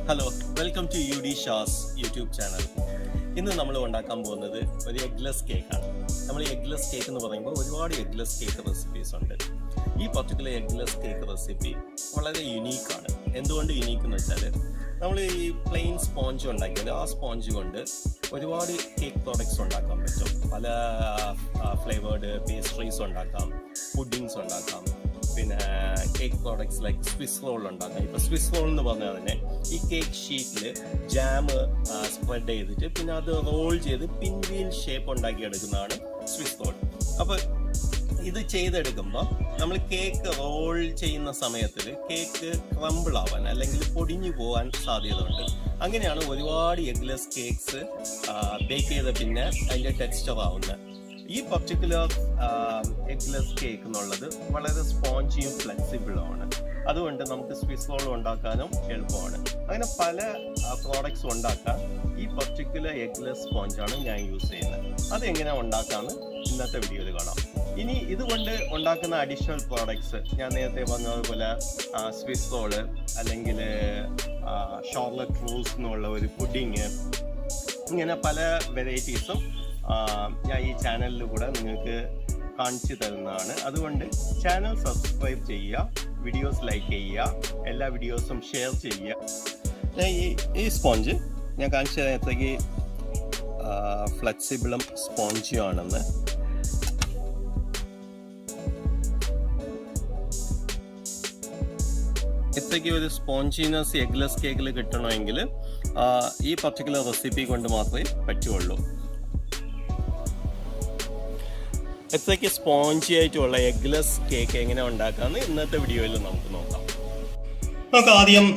Hello, welcome to യു ഡി ഷാസ് യൂട്യൂബ് ചാനൽ. ഇന്ന് നമ്മൾ ഉണ്ടാക്കാൻ പോകുന്നത് ഒരു എഗ്ലെസ് കേക്കാണ്. നമ്മൾ എഗ്ലെസ് കേക്ക് എന്ന് പറയുമ്പോൾ ഒരുപാട് എഗ്ലെസ് കേക്ക് റെസിപ്പീസ് ഉണ്ട്. ഈ പർട്ടിക്കുലർ എഗ്ലെസ് കേക്ക് റെസിപ്പി വളരെ യുണീക്കാണ്. എന്തുകൊണ്ട് യുണീക്ക് എന്ന് വെച്ചാൽ, നമ്മൾ ഈ പ്ലെയിൻ സ്പോഞ്ച് ഉണ്ടാക്കിയാൽ ആ സ്പോഞ്ച് കൊണ്ട് ഒരുപാട് കേക്ക് പ്രോഡക്ട്സ് ഉണ്ടാക്കാൻ പറ്റും. പല ഫ്ലേവേർഡ് പേസ്ട്രീസ് ഉണ്ടാക്കാം, പുഡിങ്സ് ഉണ്ടാക്കാം, പിന്നെ cake products like Swiss roll ഉണ്ടാക്കാം. ഇപ്പോൾ സ്വിസ് റോൾ എന്ന് പറഞ്ഞാൽ തന്നെ ഈ കേക്ക് ഷീറ്റിൽ ജാം സ്പ്രെഡ് ചെയ്തിട്ട് പിന്നെ അത് റോൾ ചെയ്ത് പിൻവീൽ ഷേപ്പ് ഉണ്ടാക്കിയെടുക്കുന്നതാണ് സ്വിസ് റോൾ. അപ്പോൾ ഇത് ചെയ്തെടുക്കുമ്പോൾ നമ്മൾ കേക്ക് റോൾ ചെയ്യുന്ന സമയത്തിൽ കേക്ക് ക്രംബിൾ ആവാൻ അല്ലെങ്കിൽ പൊടിഞ്ഞു പോകാൻ സാധ്യതയുണ്ട്. അങ്ങനെയാണ് ഒരുപാട് എഗ്ലെസ് കേക്ക്സ് ബേക്ക് ചെയ്ത പിന്നെ അതിൻ്റെ ടെക്സ്ചർ ആവുന്നത്. ഈ പർട്ടിക്കുലർ എഗ്ലെസ് കേക്ക് എന്നുള്ളത് വളരെ സ്പോഞ്ചിയും ഫ്ലെക്സിബിളുമാണ്. അതുകൊണ്ട് നമുക്ക് സ്വിസ് റോൾ ഉണ്ടാക്കാനും എളുപ്പമാണ്. അങ്ങനെ പല പ്രോഡക്ട്സ് ഉണ്ടാക്കാൻ ഈ പർട്ടിക്കുലർ എഗ്ലെസ് സ്പോഞ്ചാണ് ഞാൻ യൂസ് ചെയ്യുന്നത്. അതെങ്ങനെയാണ് ഉണ്ടാക്കാമെന്ന് ഇന്നത്തെ വീഡിയോയിൽ കാണാം. ഇനി ഇതുകൊണ്ട് ഉണ്ടാക്കുന്ന അഡീഷണൽ പ്രോഡക്ട്സ് ഞാൻ നേരത്തെ പറഞ്ഞതുപോലെ സ്വിസ് റോള് അല്ലെങ്കിൽ ഷോർലറ്റ് റൂസ് എന്നുള്ള ഒരു പുഡിങ്, ഇങ്ങനെ പല വെറൈറ്റീസും ഞാൻ ഈ ചാനലിൽ കൂടെ നിങ്ങൾക്ക് കാണിച്ചു തരുന്നതാണ്. അതുകൊണ്ട് ചാനൽ സബ്സ്ക്രൈബ് ചെയ്യുക, വീഡിയോസ് ലൈക്ക് ചെയ്യുക, എല്ലാ വീഡിയോസും ഷെയർ ചെയ്യുക. ഈ സ്പോഞ്ച് ഞാൻ കാണിച്ച നേരത്തേക്ക് ഫ്ലെക്സിബിളും സ്പോഞ്ചും ആണെന്ന്. ഇത്രയ്ക്ക് ഒരു സ്പോഞ്ചിനസ് എഗ്ലെസ് കേക്കിൽ കിട്ടണമെങ്കിൽ ഈ പർട്ടിക്കുലർ റെസിപ്പി കൊണ്ട് മാത്രമേ പറ്റുള്ളൂ. ഇത്രയ്ക്ക് സ്പോഞ്ചി ആയിട്ടുള്ള എഗ്ലെസ് കേക്ക് എങ്ങനെ ഉണ്ടാക്കാമെന്ന് ഇന്നത്തെ വീഡിയോയിൽ നമുക്ക് നോക്കാം. നമുക്ക് ആദ്യം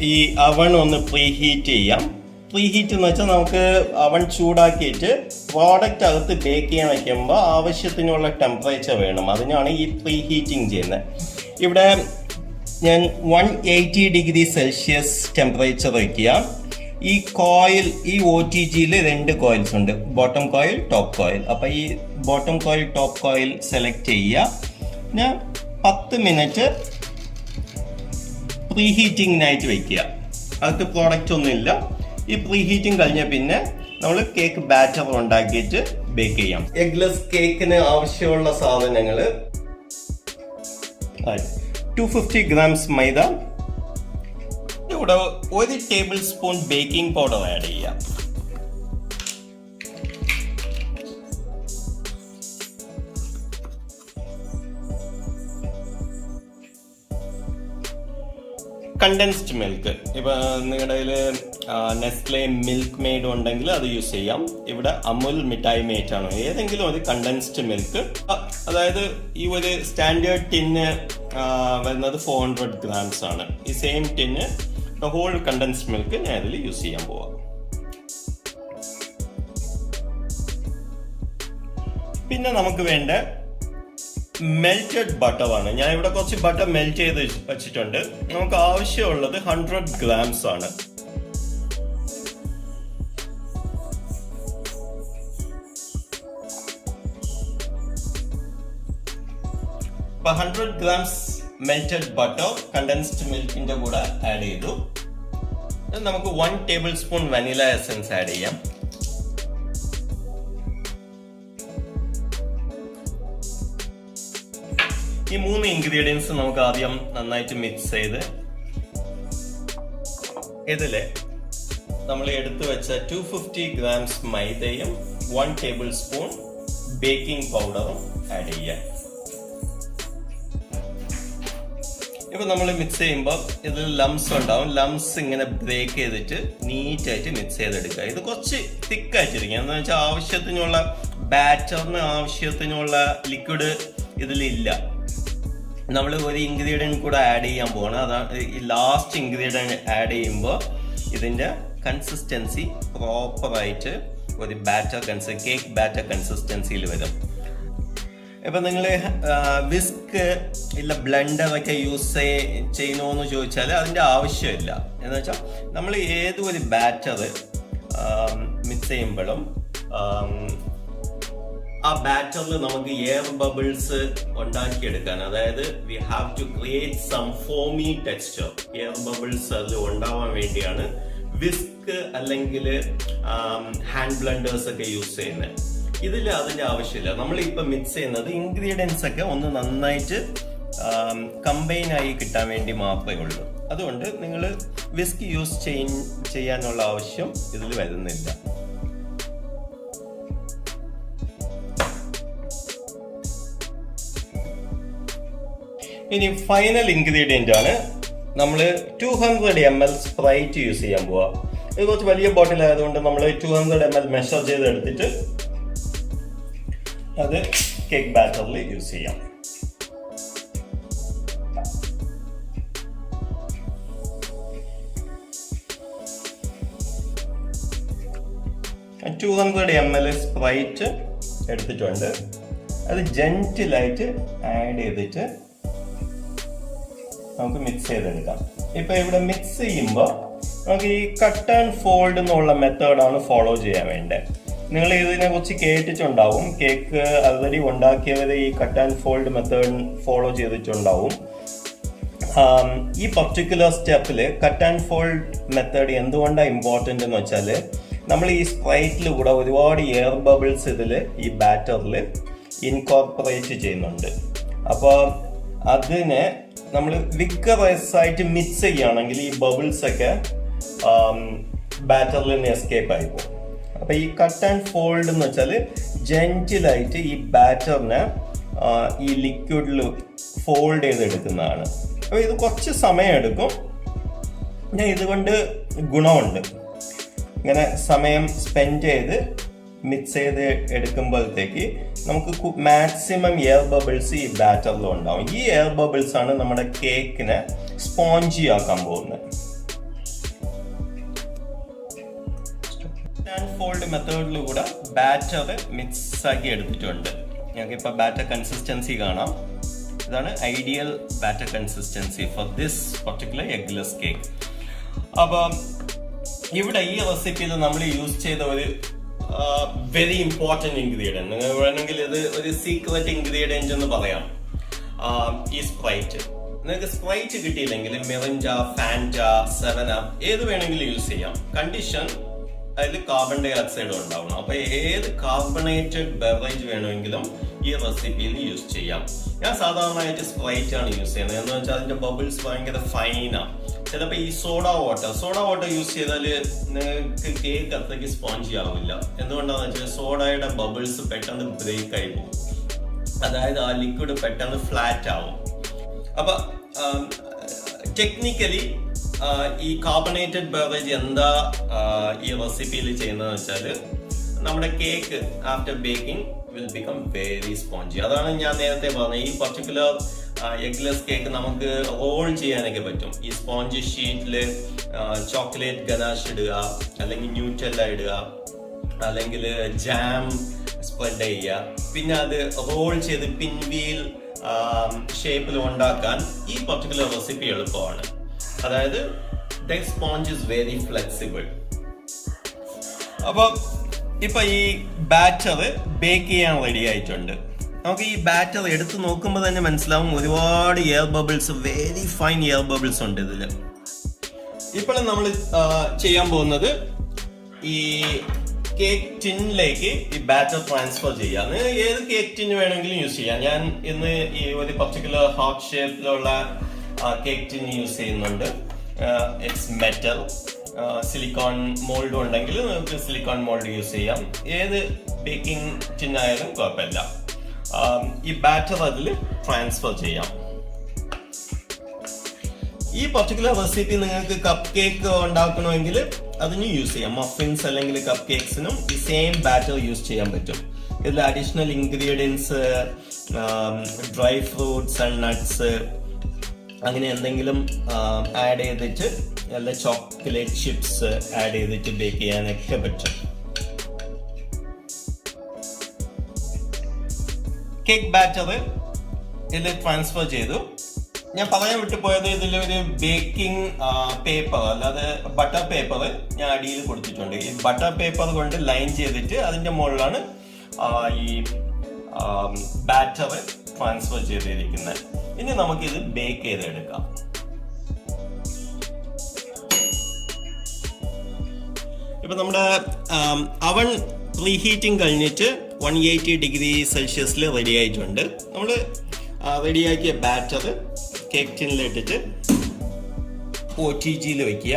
ഈ അവൺ ഒന്ന് പ്രീ ഹീറ്റ് ചെയ്യാം. പ്രീ ഹീറ്റ് എന്ന് വെച്ചാൽ നമുക്ക് അവൺ ചൂടാക്കിയിട്ട് പ്രോഡക്റ്റ് അകത്ത് ബേക്ക് ചെയ്യാൻ വയ്ക്കുമ്പോൾ ആവശ്യത്തിനുള്ള ടെമ്പറേച്ചർ വേണം. അതിനാണ് ഈ പ്രീ ഹീറ്റിംഗ് ചെയ്യുന്നത്. ഇവിടെ ഞാൻ 180 ഡിഗ്രി സെൽഷ്യസ് ടെമ്പറേച്ചർ വയ്ക്കുക. ഈ കോയിൽ, ഈ OTGയിൽ 2 കോയിൽസ് ഉണ്ട്, ബോട്ടം കോയിൽ, ടോപ്പ് കോയിൽ. അപ്പോൾ ഈ bottom coil, top coil select ചെയ്യുക. പിന്നെ 10 മിനിറ്റ് പ്രീ ഹീറ്റിങ്ങിനായിട്ട് വയ്ക്കുക. അകത്ത് പ്രോഡക്റ്റ് ഒന്നുമില്ല. ഈ പ്രീ ഹീറ്റിംഗ് കഴിഞ്ഞ പിന്നെ നമ്മൾ കേക്ക് ബാറ്റർ ഉണ്ടാക്കിയിട്ട് ബേക്ക് ചെയ്യാം. എഗ്ലെസ് കേക്കിന് ആവശ്യമുള്ള സാധനങ്ങൾ 250 ഗ്രാംസ് മൈദ, ഇവിടെ 1 table spoon baking powder add ചെയ്യാം. കണ്ടൻസ്ഡ് മിൽക്ക്, ഇപ്പൊ നിങ്ങളുടെ കയ്യിൽ നെസ്ലെ മിൽക്ക് മെയ്ഡ് ഉണ്ടെങ്കിൽ അത് യൂസ് ചെയ്യാം. ഇവിടെ അമുൽ മിഠായി മേറ്റ് ആണ്, ഏതെങ്കിലും ഒരു കണ്ടൻസ്ഡ് മിൽക്ക്. അതായത് ഈ ഒരു സ്റ്റാൻഡേർഡ് ടിന്ന് വരുന്നത് 400 ഗ്രാംസ് ആണ്. ഈ same tin whole condensed milk ഞാൻ ഇതിൽ യൂസ് ചെയ്യാൻ പോവാം. പിന്നെ നമുക്ക് വേണ്ട മെൽറ്റഡ് ബട്ടർ ആണ്. ഞാൻ ഇവിടെ കുറച്ച് ബട്ടർ മെൽറ്റ് ചെയ്ത് വെച്ചിട്ടുണ്ട്. നമുക്ക് ആവശ്യമുള്ളത് 100 ഗ്രാംസ് ആണ്. അപ്പൊ 100 ഗ്രാംസ് മെൽറ്റഡ് ബട്ടർ കണ്ടൻസ്ഡ് മിൽക്കിന്റെ കൂടെ ആഡ് ചെയ്തു. നമുക്ക് 1 table spoon vanilla essence add ചെയ്യാം. ഈ 3 ഇൻഗ്രീഡിയൻസ് നമുക്ക് ആദ്യം നന്നായിട്ട് മിക്സ് ചെയ്ത് ഇതില് നമ്മൾ എടുത്തു വെച്ച 250 ഗ്രാംസ് മൈദയും 1 ടേബിൾ സ്പൂൺ ബേക്കിംഗ് പൗഡറും ആഡ് ചെയ്യാം. ഇപ്പൊ നമ്മൾ മിക്സ് ചെയ്യുമ്പോൾ ഇതിൽ ലംസ് ഉണ്ടാവും. ലംസ് ഇങ്ങനെ ബ്രേക്ക് ചെയ്തിട്ട് നീറ്റായിട്ട് മിക്സ് ചെയ്തെടുക്കുക. ഇത് കുറച്ച് തിക്കായിട്ടിരിക്കുക. എന്ന് വെച്ചാൽ ആവശ്യത്തിനുള്ള ബാറ്ററിന് ആവശ്യത്തിനുള്ള ലിക്വിഡ് ഇതിലില്ല. നമ്മൾ ഒരു ഇൻഗ്രീഡിയൻറ്റ് കൂടെ ആഡ് ചെയ്യാൻ പോകണം. അതാണ് ഈ ലാസ്റ്റ് ഇൻഗ്രീഡിയൻറ്റ് ആഡ് ചെയ്യുമ്പോൾ ഇതിൻ്റെ കൺസിസ്റ്റൻസി പ്രോപ്പറായിട്ട് ഒരു കേക്ക് ബാറ്റർ കൺസിസ്റ്റൻസിയിൽ വരും. ഇപ്പം നിങ്ങൾ വിസ്ക് ഇല്ല ബ്ലെൻഡറൊക്കെ യൂസ് ചെയ്യണമെന്ന് ചോദിച്ചാൽ അതിൻ്റെ ആവശ്യമില്ല. എന്ന് വെച്ചാൽ നമ്മൾ ഏതൊരു ബാറ്റർ മിക്സ് ചെയ്യുമ്പോഴും ആ ബാറ്ററിൽ നമുക്ക് എയർ ബബിൾസ് ഉണ്ടാക്കിയെടുക്കാൻ, അതായത് we have to create some foamy texture, air bubbles അതിൽ ഉണ്ടാവാൻ വേണ്ടിയാണ് വിസ്ക് അല്ലെങ്കിൽ ഹാൻഡ് ബ്ലെൻഡേഴ്സ് ഒക്കെ യൂസ് ചെയ്യുന്നത്. ഇതിൽ അതിന്റെ ആവശ്യമില്ല. നമ്മൾ ഇപ്പൊ മിക്സ് ചെയ്യുന്നത് ഇൻഗ്രീഡിയൻസ് ഒക്കെ ഒന്ന് നന്നായിട്ട് കമ്പൈൻ ആയി കിട്ടാൻ വേണ്ടി മാത്രമേ ഉള്ളൂ. അതുകൊണ്ട് നിങ്ങൾ വിസ്ക് യൂസ് ചെയ്യാനുള്ള ആവശ്യം ഇതിൽ വരുന്നില്ല. ഇനി ഫൈനൽ ഇൻഗ്രീഡിയന്റ് ആണ് നമ്മൾ 200 ml സ്പ്രൈറ്റ് യൂസ് ചെയ്യാൻ പോവാ. ഇത് കുറച്ച് വലിയ ബോട്ടിൽ ആയതുകൊണ്ട് നമ്മൾ 200 ml മെഷർ ചെയ്ത് എടുത്തിട്ട് അത് കേക്ക് ബാറ്ററിൽ യൂസ് ചെയ്യാം. സ്പ്രൈറ്റ് എടുത്തിട്ടുണ്ട്. അത് ജെന്റിലായിട്ട് ആഡ് ചെയ്തിട്ട് നമുക്ക് മിക്സ് ചെയ്തെടുക്കാം. ഇപ്പൊ ഇവിടെ മിക്സ് ചെയ്യുമ്പോൾ നമുക്ക് ഈ കട്ട് ആൻഡ് ഫോൾഡ് എന്നുള്ള മെത്തേഡാണ് ഫോളോ ചെയ്യാൻ വേണ്ടത്. നിങ്ങൾ ഇതിനെ കുറിച്ച് കേട്ടിട്ടുണ്ടാവും. കേക്ക് ആൾറെഡി ഉണ്ടാക്കിയവർ ഈ cut and fold method follow ചെയ്തിട്ടുണ്ടാവും. ഈ പർട്ടിക്കുലർ സ്റ്റെപ്പിൽ കട്ട് ആൻഡ് ഫോൾഡ് മെത്തേഡ് എന്തുകൊണ്ടാണ് ഇമ്പോർട്ടൻ്റ് എന്ന് വെച്ചാൽ, നമ്മൾ ഈ സ്പ്രൈറ്റിൽ കൂടെ ഒരുപാട് എയർ ബബിൾസ് ഇതിൽ ഈ ബാറ്ററിൽ ഇൻകോർപ്പറേറ്റ് ചെയ്യുന്നുണ്ട്. അപ്പോൾ അതിനെ നമ്മൾ വിക്കറസ് ആയിട്ട് മിക്സ് ചെയ്യുകയാണെങ്കിൽ ഈ ബബിൾസ് ഒക്കെ ബാറ്ററിൽ നിന്ന് എസ്കേപ്പ് ആയി പോകും. അപ്പൊ ഈ കട്ട് ആൻഡ് ഫോൾഡ് എന്ന് വെച്ചാൽ ജെന്റിലായിട്ട് ഈ ബാറ്ററിനെ ഈ ലിക്വിഡിൽ ഫോൾഡ് ചെയ്തെടുക്കുന്നതാണ്. അപ്പൊ ഇത് കുറച്ച് സമയം എടുക്കും. ഞാൻ ഇതുകൊണ്ട് ഗുണമുണ്ട്. ഇങ്ങനെ സമയം സ്പെൻഡ് ചെയ്ത് മിക്സ് ചെയ്ത് എടുക്കുമ്പോഴത്തേക്ക് നമുക്ക് മാക്സിമം എയർ ബബിൾസ് ഈ ബാറ്ററിൽ ഉണ്ടാവും. ഈ എയർ ബബിൾസ് ആണ് നമ്മുടെ കേക്കിനെ സ്പോഞ്ചി ആക്കാൻ പോകുന്നത്. ഫോൾഡ് മെത്തേഡിലൂടെ ബാറ്റർ മിക്സ് ആക്കി എടുത്തിട്ടുണ്ട്. ഞങ്ങൾക്ക് ഇപ്പൊ ബാറ്റർ കൺസിസ്റ്റൻസി കാണാം. ഇതാണ് ideal batter consistency for this particular eggless cake. അപ്പൊ ഇവിടെ ഈ റെസിപ്പിയിൽ നമ്മൾ യൂസ് ചെയ്ത ഒരു വെരി ഇമ്പോർട്ടന്റ് ഇൻഗ്രീഡിയന്റ്, നിങ്ങൾ വേണമെങ്കിൽ ഇത് ഒരു സീക്രട്ട് ഇൻഗ്രീഡിയന്റ് എന്ന് പറയാം, ഈ സ്പ്രൈറ്റ്. നിങ്ങൾക്ക് സ്പ്രൈറ്റ് കിട്ടിയില്ലെങ്കിൽ മിറിഞ്ച, ഫാൻറ്റ, 7up ഏത് വേണമെങ്കിലും യൂസ് ചെയ്യാം. കണ്ടീഷൻ അതിൽ കാർബൺ ഡൈ ഓക്സൈഡ് ഉണ്ടാവണം. അപ്പൊ ഏത് കാർബണേറ്റഡ് ബെവറേജ് വേണമെങ്കിലും ഈ റെസിപ്പിയിൽ യൂസ് ചെയ്യാം. ഞാൻ സാധാരണയായിട്ട് സ്പ്രൈറ്റ് ആണ് യൂസ് ചെയ്യുന്നത്. എന്ന് വെച്ചാൽ അതിന്റെ ബബിൾസ് ഭയങ്കര ഫൈനാണ്. ചിലപ്പോൾ ഈ സോഡ വാട്ടർ യൂസ് ചെയ്താൽ നിങ്ങൾക്ക് കേക്ക് അത്രയ്ക്ക് സ്പോഞ്ചി ആവില്ല. എന്തുകൊണ്ടാണെന്ന് വെച്ചാൽ സോഡയുടെ ബബിൾസ് പെട്ടെന്ന് ബ്രേക്ക് ആയി പോകും. അതായത് ആ ലിക്വിഡ് പെട്ടെന്ന് ഫ്ലാറ്റ് ആവും. അപ്പൊ ടെക്നിക്കലി ഈ കാർബണേറ്റഡ് ബെവറേജ് എന്താ ഈ റെസിപ്പിയിൽ ചെയ്യുന്നതെന്ന് വെച്ചാൽ നമ്മുടെ cake after baking will become very spongy. അതാണ് ഞാൻ നേരത്തെ പറഞ്ഞത്. ഈ പർട്ടിക്കുലർ എഗ്ലെസ് കേക്ക് നമുക്ക് റോൾ ചെയ്യാനൊക്കെ പറ്റും. ഈ സ്പോഞ്ച് ഷീറ്റിൽ ചോക്ലേറ്റ് ഗനാഷ് ഇടുക, അല്ലെങ്കിൽ ന്യൂട്ടെല്ല ഇടുക, അല്ലെങ്കിൽ ജാം സ്പ്രെഡ് ചെയ്യുക. പിന്നെ അത് റോൾ ചെയ്ത് പിൻവീൽ ഷേപ്പിൽ ഉണ്ടാക്കാൻ ഈ പർട്ടിക്കുലർ റെസിപ്പി എളുപ്പമാണ്. അതായത് the sponge is very flexible. അപ്പൊ ഇപ്പൊ ഈ ബാറ്റർ ബേക്ക് ചെയ്യാൻ റെഡി ആയിട്ടുണ്ട്. നമുക്ക് ഈ ബാറ്റർ എടുത്ത് നോക്കുമ്പോൾ തന്നെ മനസ്സിലാവും ഒരുപാട് air bubbles, very fine air bubbles ഉണ്ട് ഇതില്. ഇപ്പോൾ നമ്മൾ ചെയ്യാൻ പോകുന്നത് ഈ കേക്ക് ടിന്നിലേക്ക് ഈ ബാറ്റർ ട്രാൻസ്ഫർ ചെയ്യാം. ഏത് കേക്ക് ടിന്ന് വേണമെങ്കിലും യൂസ് ചെയ്യാം. ഞാൻ ഇന്ന് ഈ ഒരു പർട്ടിക്കുലർ ഹാർട്ട് ഷേപ്പിലുള്ള കേക്ക് ടിൻ യൂസ് ചെയ്യുന്നുണ്ട്. It's metal. സിലിക്കോൺ മോൾഡ് ഉണ്ടെങ്കിൽ നമുക്ക് സിലിക്കോൺ മോൾഡ് യൂസ് ചെയ്യാം. ഏത് ബേക്കിംഗ് ടിന്നായാലും കുഴപ്പമില്ല. ഈ ബാറ്റർ അതിൽ ട്രാൻസ്ഫർ ചെയ്യാം. ഈ പർട്ടിക്കുലർ റെസിപ്പി നിങ്ങൾക്ക് കപ്പ് കേക്ക് ഉണ്ടാക്കണമെങ്കിൽ അതിന് യൂസ് ചെയ്യാം. മഫിൻസ് അല്ലെങ്കിൽ കപ്പ് കേക്സിനും ഈ സെയിം ബാറ്റർ യൂസ് ചെയ്യാൻ പറ്റും. ഇതിൽ additional ingredients, dry fruits and nuts അങ്ങനെ എന്തെങ്കിലും ആഡ് ചെയ്തിട്ട്, നല്ല ചോക്ലേറ്റ് ചിപ്സ് ആഡ് ചെയ്തിട്ട് ബേക്ക് ചെയ്യാനൊക്കെ പറ്റും. കേക്ക് ബാറ്റർ ഇതിൽ ട്രാൻസ്ഫർ ചെയ്തു. ഞാൻ പറയാൻ വിട്ടുപോയത്, ഇതിലൊരു ബേക്കിംഗ് പേപ്പർ, അല്ലാതെ ബട്ടർ പേപ്പർ ഞാൻ അടിയിൽ കൊടുത്തിട്ടുണ്ട്. ഈ ബട്ടർ പേപ്പർ കൊണ്ട് ലൈൻ ചെയ്തിട്ട് അതിന്റെ മുകളിലാണ് ഈ ബാറ്റർ ട്രാൻസ്ഫർ ചെയ്തിരിക്കുന്നത്. ഇനി നമുക്കിത് ബേക്ക് ചെയ്തെടുക്കാം. ഇപ്പം നമ്മുടെ അവൺ പ്രീഹീറ്റിംഗ് കഴിഞ്ഞിട്ട് 180 ഡിഗ്രി സെൽഷ്യസിൽ റെഡി ആയിട്ടുണ്ട്. നമ്മൾ റെഡിയാക്കിയ ബാറ്റർ കേക്ക് ടിന്നിലിട്ടിട്ട് OTGയിൽ വയ്ക്കുക.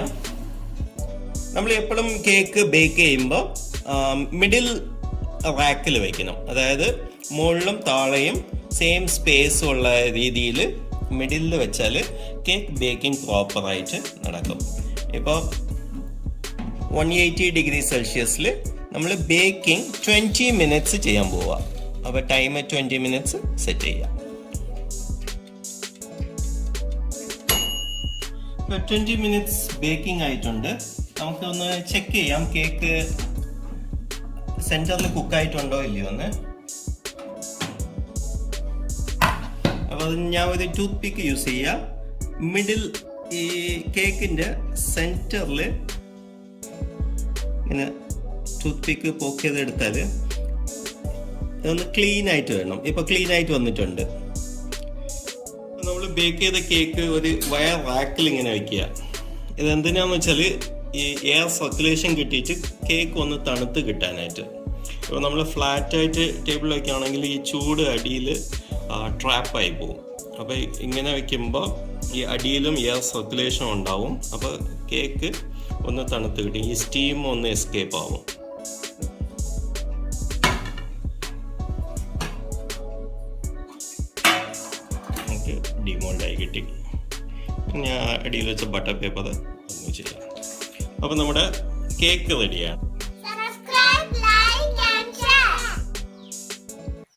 നമ്മൾ എപ്പോഴും കേക്ക് ബേക്ക് ചെയ്യുമ്പോൾ മിഡിൽ റാക്കിൽ വയ്ക്കണം. അതായത് മുകളിലും താഴെയും സെയിം സ്പേസ് ഉള്ള രീതിയിൽ മിഡിലിൽ വെച്ചാൽ കേക്ക് ബേക്കിംഗ് പ്രോപ്പറായിട്ട് നടക്കും. ഇപ്പോൾ 180 ഡിഗ്രി സെൽഷ്യസിൽ നമ്മൾ ബേക്കിംഗ് 20 മിനിറ്റ്സ് ചെയ്യാൻ പോവുക. അപ്പോൾ ടൈം 20 മിനിറ്റ്സ് സെറ്റ് ചെയ്യാം. ഇപ്പോൾ 20 മിനിറ്റ്സ് ബേക്കിംഗ് ആയിട്ടുണ്ട്. നമുക്കൊന്ന് ചെക്ക് ചെയ്യാം കേക്ക് സെൻറ്ററിൽ കുക്കായിട്ടുണ്ടോ ഇല്ലയോ എന്ന്. അപ്പോൾ ഞാൻ ഒരു ടൂത്ത് പിക്ക് യൂസ് ചെയ്യുക. മിഡിൽ ഈ കേക്കിൻ്റെ സെൻറ്ററിൽ ഇങ്ങനെ ടൂത്ത് പിക്ക് പോക്ക് ചെയ്തെടുത്താൽ ഇതൊന്ന് ക്ലീൻ ആയിട്ട് വേണം. ഇപ്പോൾ ക്ലീൻ ആയിട്ട് വന്നിട്ടുണ്ട്. നമ്മൾ ബേക്ക് ചെയ്ത കേക്ക് ഒരു വയർ റാക്കിൽ ഇങ്ങനെ വയ്ക്കുക. ഇതെന്തിനാന്ന് വെച്ചാൽ ഈ എയർ സർക്കുലേഷൻ കിട്ടിയിട്ട് കേക്ക് ഒന്ന് തണുത്ത് കിട്ടാനായിട്ട്. ഇപ്പോൾ നമ്മൾ ഫ്ലാറ്റായിട്ട് ടേബിൾ വയ്ക്കുകയാണെങ്കിൽ ഈ ചൂട് അടിയിൽ ട്രാപ്പായി പോകും. അപ്പോൾ ഇങ്ങനെ വയ്ക്കുമ്പോൾ ഈ അടിയിലും എയർ സർക്കുലേഷൻ ഉണ്ടാവും. അപ്പോൾ കേക്ക് ഒന്ന് തണുത്ത് കിട്ടും. ഈ സ്റ്റീം ഒന്ന് എസ്കേപ്പ് ആവും. നമുക്ക് ഡിമോൾഡായി കിട്ടി. ഞാൻ അടിയിൽ വെച്ച ബട്ടർ പേപ്പർ ഒന്ന് ചെയ്യാം. അപ്പോൾ നമ്മുടെ കേക്ക് റെഡിയാണ്.